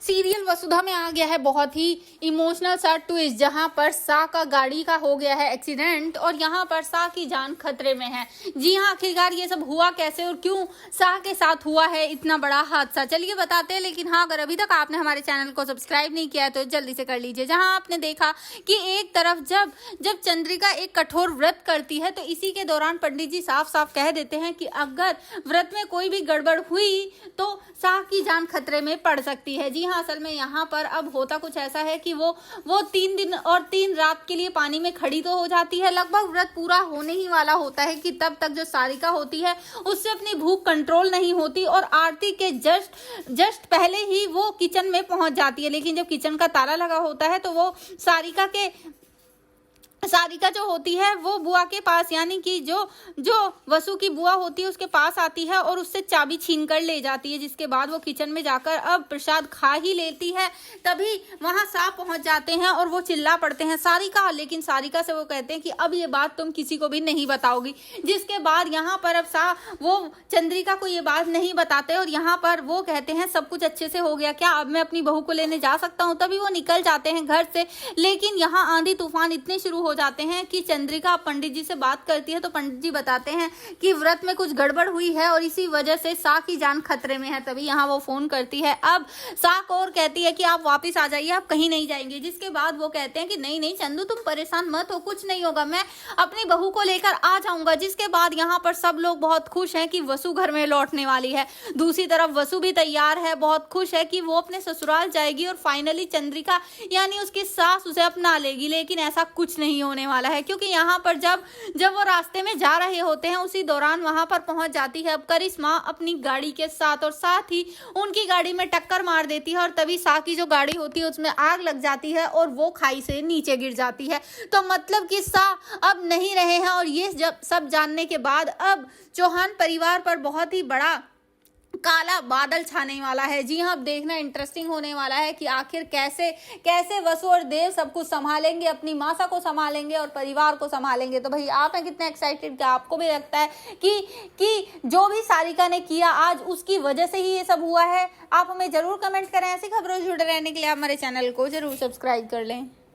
Serial वसुधा में आ गया है बहुत ही इमोशनल सा ट्विस्ट, जहां पर सा का गाड़ी का हो गया है एक्सीडेंट और यहां पर सा की जान खतरे में है। जी हां, आखिरकार ये सब हुआ कैसे और क्यों सा के साथ हुआ है इतना बड़ा हादसा, चलिए बताते हैं। लेकिन हाँ, अगर अभी तक आपने हमारे चैनल को सब्सक्राइब नहीं किया है तो जल्दी से कर लीजिए। जहां आपने देखा कि एक तरफ जब जब चंद्रिका एक कठोर व्रत करती है तो इसी के दौरान पंडित जी साफ साफ कह देते हैं कि अगर व्रत में कोई भी गड़बड़ हुई तो सा की जान खतरे में पड़ सकती है। जी हाँ, असल में यहाँ पर अब होता कुछ ऐसा है कि वो 3 दिन और 3 रात के लिए पानी में खड़ी तो हो जाती है। लगभग व्रत पूरा होने ही वाला होता है कि तब तक जो सारिका होती है उससे अपनी भूख कंट्रोल नहीं होती और आरती के जस्ट पहले ही वो किचन में पहुंच जाती है। लेकिन जब किचन का ताला लगा होता है तो वो सारिका जो होती है वो बुआ के पास, यानी कि जो वसु की बुआ होती है उसके पास आती है और उससे चाबी छीन कर ले जाती है। जिसके बाद वो किचन में जाकर अब प्रसाद खा ही लेती है। तभी वहां सा पहुंच जाते हैं और वो चिल्ला पड़ते हैं सारिका, लेकिन सारिका से वो कहते हैं कि अब ये बात तुम किसी को भी नहीं बताओगी। जिसके बाद यहाँ पर अब सा वो चंद्रिका को ये बात नहीं बताते और यहाँ पर वो कहते हैं सब कुछ अच्छे से हो गया क्या, अब मैं अपनी बहू को लेने जा सकता हूँ। तभी वो निकल जाते हैं घर से। लेकिन यहाँ आंधी तूफान इतने शुरू हो जाते हैं कि चंद्रिका पंडित जी से बात करती है तो पंडित जी बताते हैं कि व्रत में कुछ गड़बड़ हुई है और इसी वजह से सा की जान खतरे में है। तभी यहाँ वो फोन करती है अब सा को और कहती है कि आप वापस आ जाइए, आप कहीं नहीं जाएंगे। जिसके बाद वो कहते हैं कि नहीं नहीं चंदू, तुम परेशान मत हो, कुछ नहीं होगा, मैं अपनी बहू को लेकर आ जाऊंगा। जिसके बाद यहाँ पर सब लोग बहुत खुश हैं कि वसु घर में लौटने वाली है। दूसरी तरफ वसु भी तैयार है, बहुत खुश है कि वो अपने ससुराल जाएगी और फाइनली चंद्रिका यानी उसकी सास उसे अपना लेगी। लेकिन ऐसा कुछ नहीं होने वाला है, क्योंकि यहाँ पर जब वो रास्ते में जा रहे होते हैं उसी दौरान वहां पर पहुंच जाती है अब करिश्मा अपनी गाड़ी के साथ और साथ ही उनकी गाड़ी में टक्कर मार देती है और तभी सा की जो गाड़ी होती है उसमें आग लग जाती है और वो खाई से नीचे गिर जाती है। तो मतलब कि सा अब नहीं रहे हैं और ये जब सब जानने के बाद अब चौहान परिवार पर बहुत ही बड़ा काला बादल छाने वाला है। जी हाँ, अब देखना इंटरेस्टिंग होने वाला है कि आखिर कैसे वसु और देव सब कुछ संभालेंगे, अपनी मासा को संभालेंगे और परिवार को संभालेंगे। तो भाई आप हैं कितने एक्साइटेड, क्या आपको भी लगता है कि जो भी सारिका ने किया आज उसकी वजह से ही ये सब हुआ है? आप हमें जरूर कमेंट करें। ऐसी खबरों से जुड़े रहने के लिए आप हमारे चैनल को जरूर सब्सक्राइब कर लें।